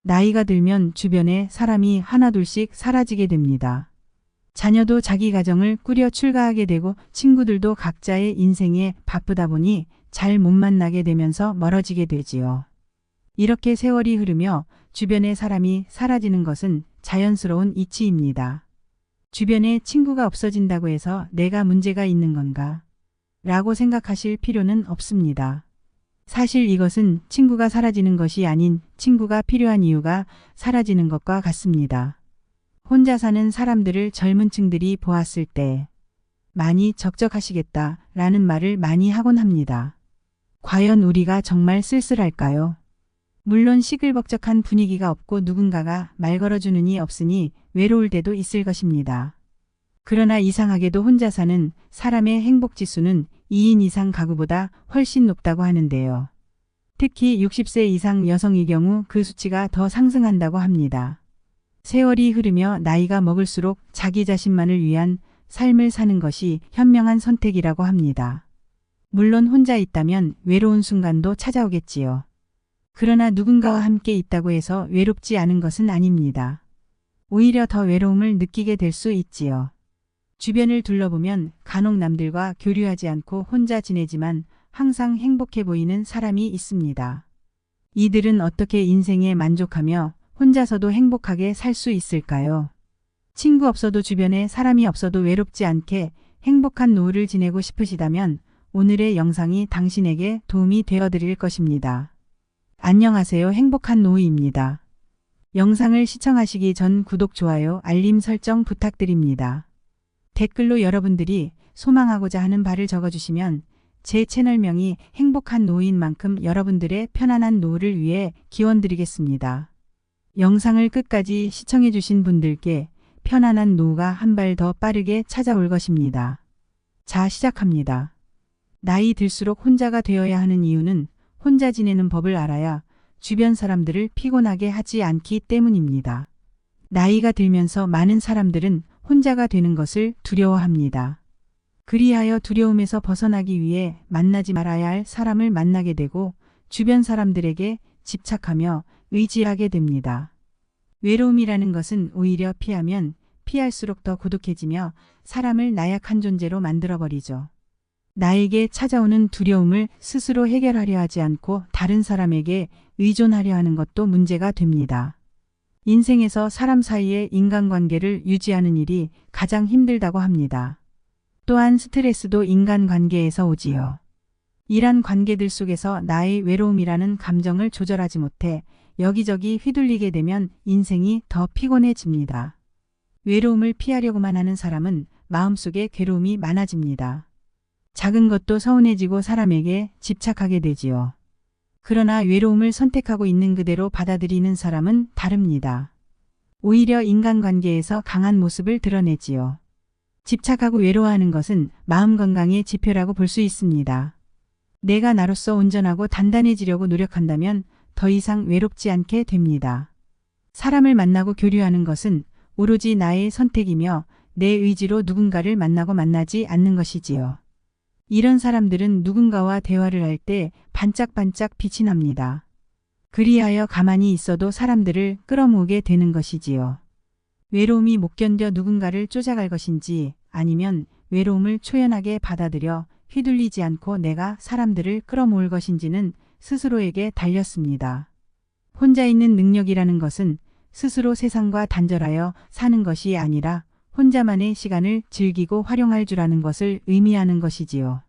나이가 들면 주변에 사람이 하나둘씩 사라지게 됩니다. 자녀도 자기 가정을 꾸려 출가하게 되고 친구들도 각자의 인생에 바쁘다 보니 잘 못 만나게 되면서 멀어지게 되지요. 이렇게 세월이 흐르며 주변의 사람이 사라지는 것은 자연스러운 이치입니다. 주변에 친구가 없어진다고 해서 내가 문제가 있는 건가? 라고 생각하실 필요는 없습니다. 사실 이것은 친구가 사라지는 것이 아닌 친구가 필요한 이유가 사라지는 것과 같습니다. 혼자 사는 사람들을 젊은 층들이 보았을 때 많이 적적하시겠다 라는 말을 많이 하곤 합니다. 과연 우리가 정말 쓸쓸할까요? 물론 시끌벅적한 분위기가 없고 누군가가 말 걸어주는 이 없으니 외로울 때도 있을 것입니다. 그러나 이상하게도 혼자 사는 사람의 행복지수는 2인 이상 가구보다 훨씬 높다고 하는데요. 특히 60세 이상 여성의 경우 그 수치가 더 상승한다고 합니다. 세월이 흐르며 나이가 먹을수록 자기 자신만을 위한 삶을 사는 것이 현명한 선택이라고 합니다. 물론 혼자 있다면 외로운 순간도 찾아오겠지요. 그러나 누군가와 함께 있다고 해서 외롭지 않은 것은 아닙니다. 오히려 더 외로움을 느끼게 될 수 있지요. 주변을 둘러보면 간혹 남들과 교류하지 않고 혼자 지내지만 항상 행복해 보이는 사람이 있습니다. 이들은 어떻게 인생에 만족하며 혼자서도 행복하게 살 수 있을까요? 친구 없어도 주변에 사람이 없어도 외롭지 않게 행복한 노후를 지내고 싶으시다면 오늘의 영상이 당신에게 도움이 되어드릴 것입니다. 안녕하세요. 행복한 노후입니다. 영상을 시청하시기 전 구독, 좋아요, 알림 설정 부탁드립니다. 댓글로 여러분들이 소망하고자 하는 바를 적어주시면 제 채널명이 행복한 노후인 만큼 여러분들의 편안한 노후를 위해 기원드리겠습니다. 영상을 끝까지 시청해주신 분들께 편안한 노후가 한 발 더 빠르게 찾아올 것입니다. 자, 시작합니다. 나이 들수록 혼자가 되어야 하는 이유는 혼자 지내는 법을 알아야 주변 사람들을 피곤하게 하지 않기 때문입니다. 나이가 들면서 많은 사람들은 혼자가 되는 것을 두려워합니다. 그리하여 두려움에서 벗어나기 위해 만나지 말아야 할 사람을 만나게 되고 주변 사람들에게 집착하며 의지하게 됩니다. 외로움이라는 것은 오히려 피하면 피할수록 더 고독해지며 사람을 나약한 존재로 만들어버리죠. 나에게 찾아오는 두려움을 스스로 해결하려 하지 않고 다른 사람에게 의존하려 하는 것도 문제가 됩니다. 인생에서 사람 사이의 인간관계를 유지하는 일이 가장 힘들다고 합니다. 또한 스트레스도 인간관계에서 오지요. 이란 관계들 속에서 나의 외로움이라는 감정을 조절하지 못해 여기저기 휘둘리게 되면 인생이 더 피곤해집니다. 외로움을 피하려고만 하는 사람은 마음속에 괴로움이 많아집니다. 작은 것도 서운해지고 사람에게 집착하게 되지요. 그러나 외로움을 선택하고 있는 그대로 받아들이는 사람은 다릅니다. 오히려 인간관계에서 강한 모습을 드러내지요. 집착하고 외로워하는 것은 마음 건강의 지표라고 볼 수 있습니다. 내가 나로서 온전하고 단단해지려고 노력한다면 더 이상 외롭지 않게 됩니다. 사람을 만나고 교류하는 것은 오로지 나의 선택이며 내 의지로 누군가를 만나고 만나지 않는 것이지요. 이런 사람들은 누군가와 대화를 할 때 반짝반짝 빛이 납니다. 그리하여 가만히 있어도 사람들을 끌어모으게 되는 것이지요. 외로움이 못 견뎌 누군가를 쫓아갈 것인지 아니면 외로움을 초연하게 받아들여 휘둘리지 않고 내가 사람들을 끌어모을 것인지는 스스로에게 달렸습니다. 혼자 있는 능력이라는 것은 스스로 세상과 단절하여 사는 것이 아니라 혼자만의 시간을 즐기고 활용할 줄 아는 것을 의미하는 것이지요.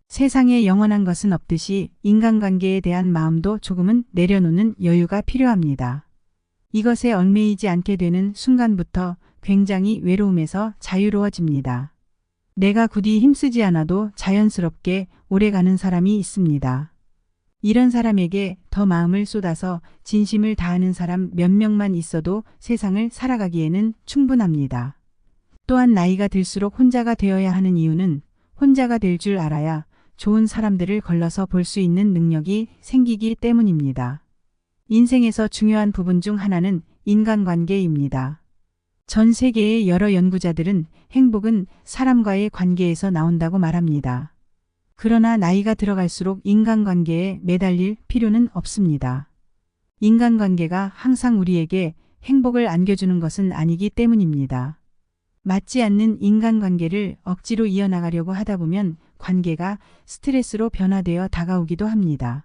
세상에 영원한 것은 없듯이 인간관계에 대한 마음도 조금은 내려놓는 여유가 필요합니다. 이것에 얽매이지 않게 되는 순간부터 굉장히 외로움에서 자유로워집니다. 내가 굳이 힘쓰지 않아도 자연스럽게 오래가는 사람이 있습니다. 이런 사람에게 더 마음을 쏟아서 진심을 다하는 사람 몇 명만 있어도 세상을 살아가기에는 충분합니다. 또한 나이가 들수록 혼자가 되어야 하는 이유는 혼자가 될 줄 알아야 좋은 사람들을 걸러서 볼 수 있는 능력이 생기기 때문입니다. 인생에서 중요한 부분 중 하나는 인간관계입니다. 전 세계의 여러 연구자들은 행복은 사람과의 관계에서 나온다고 말합니다. 그러나 나이가 들어갈수록 인간관계에 매달릴 필요는 없습니다. 인간관계가 항상 우리에게 행복을 안겨주는 것은 아니기 때문입니다. 맞지 않는 인간관계를 억지로 이어나가려고 하다 보면 관계가 스트레스로 변화되어 다가오기도 합니다.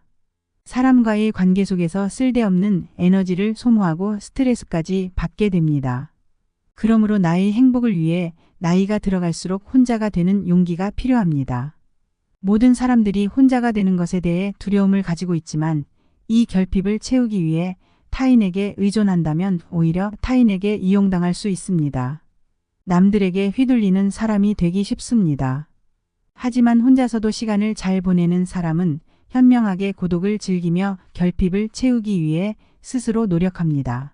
사람과의 관계 속에서 쓸데없는 에너지를 소모하고 스트레스까지 받게 됩니다. 그러므로 나의 행복을 위해 나이가 들어갈수록 혼자가 되는 용기가 필요합니다. 모든 사람들이 혼자가 되는 것에 대해 두려움을 가지고 있지만 이 결핍을 채우기 위해 타인에게 의존한다면 오히려 타인에게 이용당할 수 있습니다. 남들에게 휘둘리는 사람이 되기 쉽습니다. 하지만 혼자서도 시간을 잘 보내는 사람은 현명하게 고독을 즐기며 결핍을 채우기 위해 스스로 노력합니다.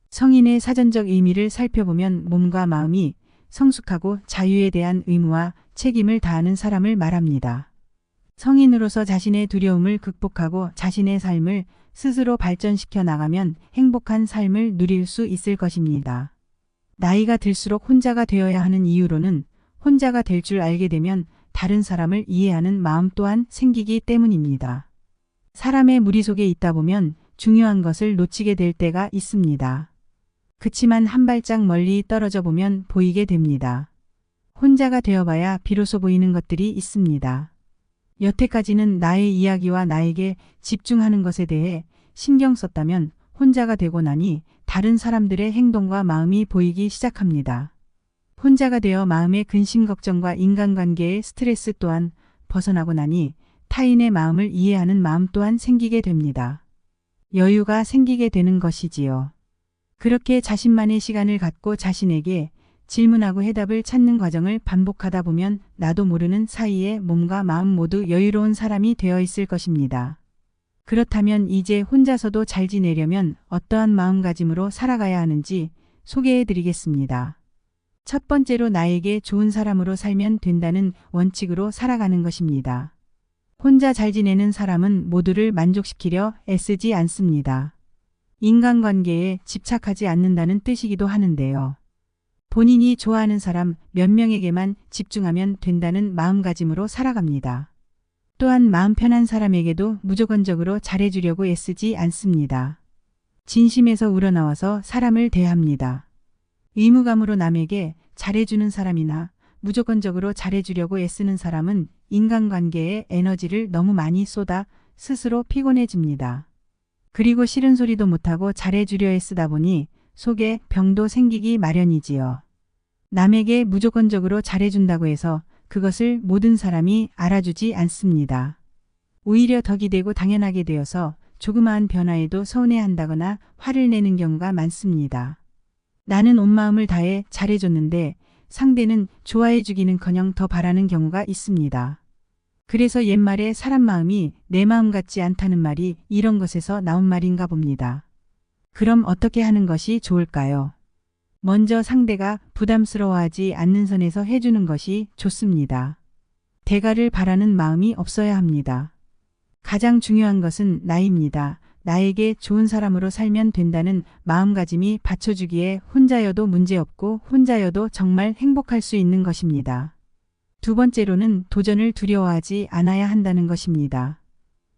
성인의 사전적 의미를 살펴보면 몸과 마음이 성숙하고 자유에 대한 의무와 책임을 다하는 사람을 말합니다. 성인으로서 자신의 두려움을 극복하고 자신의 삶을 스스로 발전시켜 나가면 행복한 삶을 누릴 수 있을 것입니다. 나이가 들수록 혼자가 되어야 하는 이유로는 혼자가 될 줄 알게 되면 다른 사람을 이해하는 마음 또한 생기기 때문입니다. 사람의 무리 속에 있다 보면 중요한 것을 놓치게 될 때가 있습니다. 그치만 한 발짝 멀리 떨어져 보면 보이게 됩니다. 혼자가 되어봐야 비로소 보이는 것들이 있습니다. 여태까지는 나의 이야기와 나에게 집중하는 것에 대해 신경 썼다면 혼자가 되고 나니 다른 사람들의 행동과 마음이 보이기 시작합니다. 혼자가 되어 마음의 근심 걱정과 인간관계의 스트레스 또한 벗어나고 나니 타인의 마음을 이해하는 마음 또한 생기게 됩니다. 여유가 생기게 되는 것이지요. 그렇게 자신만의 시간을 갖고 자신에게 질문하고 해답을 찾는 과정을 반복하다 보면 나도 모르는 사이에 몸과 마음 모두 여유로운 사람이 되어 있을 것입니다. 그렇다면 이제 혼자서도 잘 지내려면 어떠한 마음가짐으로 살아가야 하는지 소개해 드리겠습니다. 첫 번째로 나에게 좋은 사람으로 살면 된다는 원칙으로 살아가는 것입니다. 혼자 잘 지내는 사람은 모두를 만족시키려 애쓰지 않습니다. 인간관계에 집착하지 않는다는 뜻이기도 하는데요. 본인이 좋아하는 사람 몇 명에게만 집중하면 된다는 마음가짐으로 살아갑니다. 또한 마음 편한 사람에게도 무조건적으로 잘해주려고 애쓰지 않습니다. 진심에서 우러나와서 사람을 대합니다. 의무감으로 남에게 잘해주는 사람이나 무조건적으로 잘해주려고 애쓰는 사람은 인간관계에 에너지를 너무 많이 쏟아 스스로 피곤해집니다. 그리고 싫은 소리도 못하고 잘해주려 애쓰다 보니 속에 병도 생기기 마련이지요. 남에게 무조건적으로 잘해준다고 해서 그것을 모든 사람이 알아주지 않습니다. 오히려 덕이 되고 당연하게 되어서 조그마한 변화에도 서운해한다거나 화를 내는 경우가 많습니다. 나는 온 마음을 다해 잘해줬는데 상대는 좋아해주기는커녕 더 바라는 경우가 있습니다. 그래서 옛말에 사람 마음이 내 마음 같지 않다는 말이 이런 것에서 나온 말인가 봅니다. 그럼 어떻게 하는 것이 좋을까요? 먼저 상대가 부담스러워하지 않는 선에서 해주는 것이 좋습니다. 대가를 바라는 마음이 없어야 합니다. 가장 중요한 것은 나입니다. 나에게 좋은 사람으로 살면 된다는 마음가짐이 받쳐주기에 혼자여도 문제없고 혼자여도 정말 행복할 수 있는 것입니다. 두 번째로는 도전을 두려워하지 않아야 한다는 것입니다.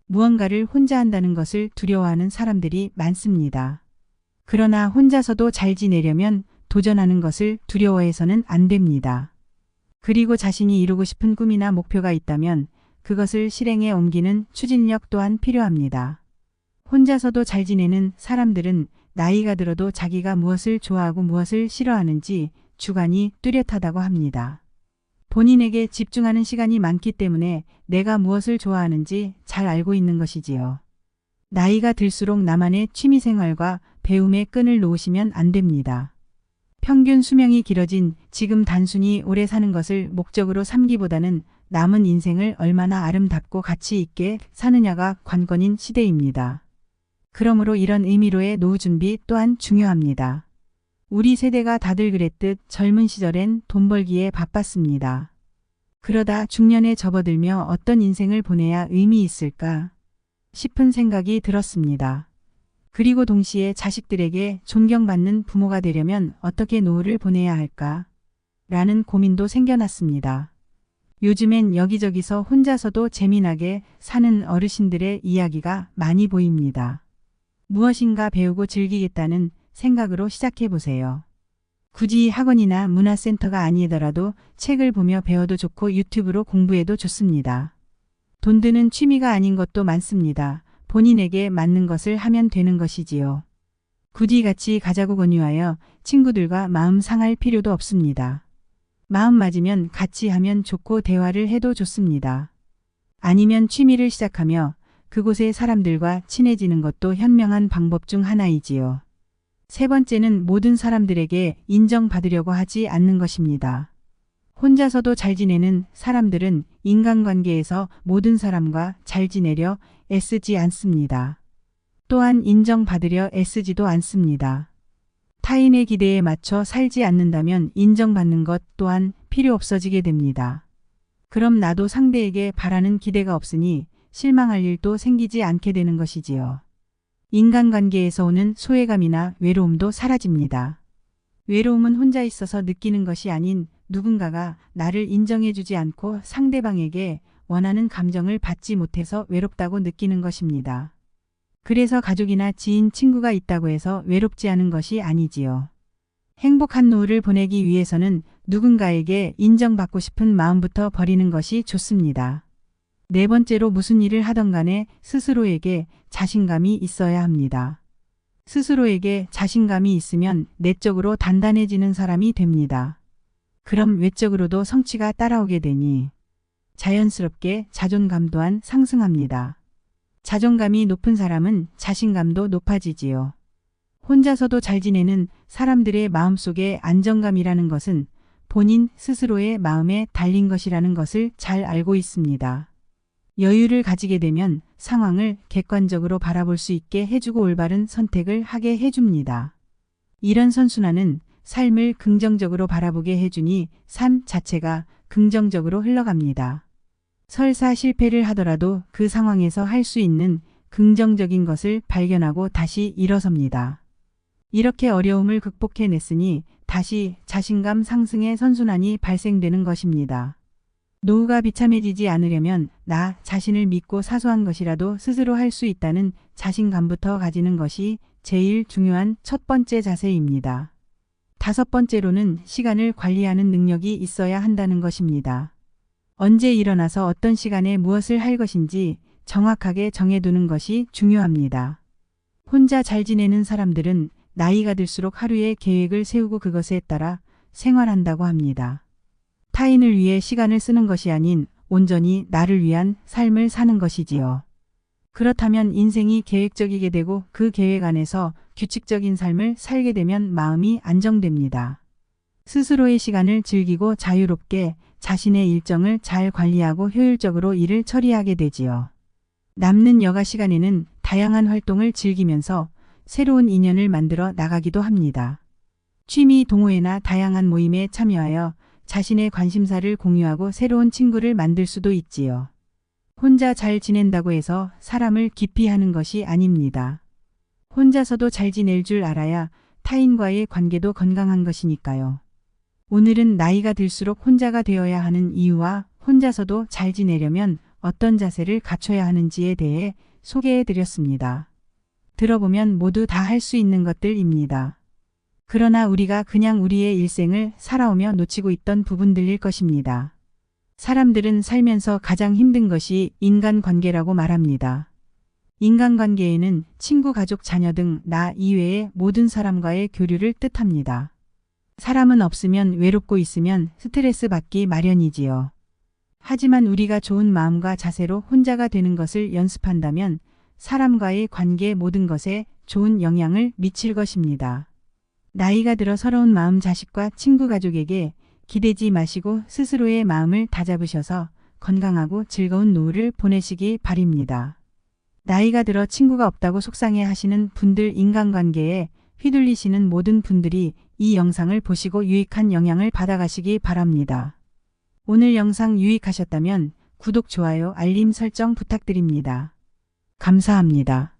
무언가를 혼자 한다는 것을 두려워하는 사람들이 많습니다. 그러나 혼자서도 잘 지내려면 도전하는 것을 두려워해서는 안 됩니다. 그리고 자신이 이루고 싶은 꿈이나 목표가 있다면 그것을 실행에 옮기는 추진력 또한 필요합니다. 혼자서도 잘 지내는 사람들은 나이가 들어도 자기가 무엇을 좋아하고 무엇을 싫어하는지 주관이 뚜렷하다고 합니다. 본인에게 집중하는 시간이 많기 때문에 내가 무엇을 좋아하는지 잘 알고 있는 것이지요. 나이가 들수록 나만의 취미생활과 배움의 끈을 놓으시면 안 됩니다. 평균 수명이 길어진 지금 단순히 오래 사는 것을 목적으로 삼기보다는 남은 인생을 얼마나 아름답고 가치 있게 사느냐가 관건인 시대입니다. 그러므로 이런 의미로의 노후 준비 또한 중요합니다. 우리 세대가 다들 그랬듯 젊은 시절엔 돈 벌기에 바빴습니다. 그러다 중년에 접어들며 어떤 인생을 보내야 의미 있을까 싶은 생각이 들었습니다. 그리고 동시에 자식들에게 존경받는 부모가 되려면 어떻게 노후를 보내야 할까? 라는 고민도 생겨났습니다. 요즘엔 여기저기서 혼자서도 재미나게 사는 어르신들의 이야기가 많이 보입니다. 무엇인가 배우고 즐기겠다는 생각으로 시작해 보세요. 굳이 학원이나 문화센터가 아니더라도 책을 보며 배워도 좋고 유튜브로 공부해도 좋습니다. 돈 드는 취미가 아닌 것도 많습니다. 본인에게 맞는 것을 하면 되는 것이지요. 굳이 같이 가자고 권유하여 친구들과 마음 상할 필요도 없습니다. 마음 맞으면 같이 하면 좋고 대화를 해도 좋습니다. 아니면 취미를 시작하며 그곳의 사람들과 친해지는 것도 현명한 방법 중 하나이지요. 세 번째는 모든 사람들에게 인정받으려고 하지 않는 것입니다. 혼자서도 잘 지내는 사람들은 인간관계에서 모든 사람과 잘 지내려 애쓰지 않습니다. 또한 인정받으려 애쓰지도 않습니다. 타인의 기대에 맞춰 살지 않는다면 인정받는 것 또한 필요 없어지게 됩니다. 그럼 나도 상대에게 바라는 기대가 없으니 실망할 일도 생기지 않게 되는 것이지요. 인간관계에서 오는 소외감이나 외로움도 사라집니다. 외로움은 혼자 있어서 느끼는 것이 아닌 누군가가 나를 인정해주지 않고 상대방에게 원하는 감정을 받지 못해서 외롭다고 느끼는 것입니다. 그래서 가족이나 지인, 친구가 있다고 해서 외롭지 않은 것이 아니지요. 행복한 노후를 보내기 위해서는 누군가에게 인정받고 싶은 마음부터 버리는 것이 좋습니다. 네 번째로 무슨 일을 하던 간에 스스로에게 자신감이 있어야 합니다. 스스로에게 자신감이 있으면 내적으로 단단해지는 사람이 됩니다. 그럼 외적으로도 성취가 따라오게 되니 자연스럽게 자존감 또한 상승합니다. 자존감이 높은 사람은 자신감도 높아지지요. 혼자서도 잘 지내는 사람들의 마음속에 안정감이라는 것은 본인 스스로의 마음에 달린 것이라는 것을 잘 알고 있습니다. 여유를 가지게 되면 상황을 객관적으로 바라볼 수 있게 해주고 올바른 선택을 하게 해줍니다. 이런 선순환은 삶을 긍정적으로 바라보게 해주니 삶 자체가 긍정적으로 흘러갑니다. 설사 실패를 하더라도 그 상황에서 할 수 있는 긍정적인 것을 발견하고 다시 일어섭니다. 이렇게 어려움을 극복해냈으니 다시 자신감 상승의 선순환이 발생되는 것입니다. 노후가 비참해지지 않으려면 나 자신을 믿고 사소한 것이라도 스스로 할 수 있다는 자신감부터 가지는 것이 제일 중요한 첫 번째 자세입니다. 다섯 번째로는 시간을 관리하는 능력이 있어야 한다는 것입니다. 언제 일어나서 어떤 시간에 무엇을 할 것인지 정확하게 정해두는 것이 중요합니다. 혼자 잘 지내는 사람들은 나이가 들수록 하루의 계획을 세우고 그것에 따라 생활한다고 합니다. 타인을 위해 시간을 쓰는 것이 아닌 온전히 나를 위한 삶을 사는 것이지요. 그렇다면 인생이 계획적이게 되고 그 계획 안에서 규칙적인 삶을 살게 되면 마음이 안정됩니다. 스스로의 시간을 즐기고 자유롭게 자신의 일정을 잘 관리하고 효율적으로 일을 처리하게 되지요. 남는 여가 시간에는 다양한 활동을 즐기면서 새로운 인연을 만들어 나가기도 합니다. 취미 동호회나 다양한 모임에 참여하여 자신의 관심사를 공유하고 새로운 친구를 만들 수도 있지요. 혼자 잘 지낸다고 해서 사람을 기피하는 것이 아닙니다. 혼자서도 잘 지낼 줄 알아야 타인과의 관계도 건강한 것이니까요. 오늘은 나이가 들수록 혼자가 되어야 하는 이유와 혼자서도 잘 지내려면 어떤 자세를 갖춰야 하는지에 대해 소개해 드렸습니다. 들어보면 모두 다 할 수 있는 것들입니다. 그러나 우리가 그냥 우리의 일생을 살아오며 놓치고 있던 부분들일 것입니다. 사람들은 살면서 가장 힘든 것이 인간관계라고 말합니다. 인간관계에는 친구, 가족, 자녀 등 나 이외의 모든 사람과의 교류를 뜻합니다. 사람은 없으면 외롭고 있으면 스트레스 받기 마련이지요. 하지만 우리가 좋은 마음과 자세로 혼자가 되는 것을 연습한다면 사람과의 관계 모든 것에 좋은 영향을 미칠 것입니다. 나이가 들어 서러운 마음 자식과 친구, 가족에게 기대지 마시고 스스로의 마음을 다잡으셔서 건강하고 즐거운 노후를 보내시기 바랍니다. 나이가 들어 친구가 없다고 속상해 하시는 분들, 인간관계에 휘둘리시는 모든 분들이 이 영상을 보시고 유익한 영향을 받아가시기 바랍니다. 오늘 영상 유익하셨다면 구독, 좋아요, 알림 설정 부탁드립니다. 감사합니다.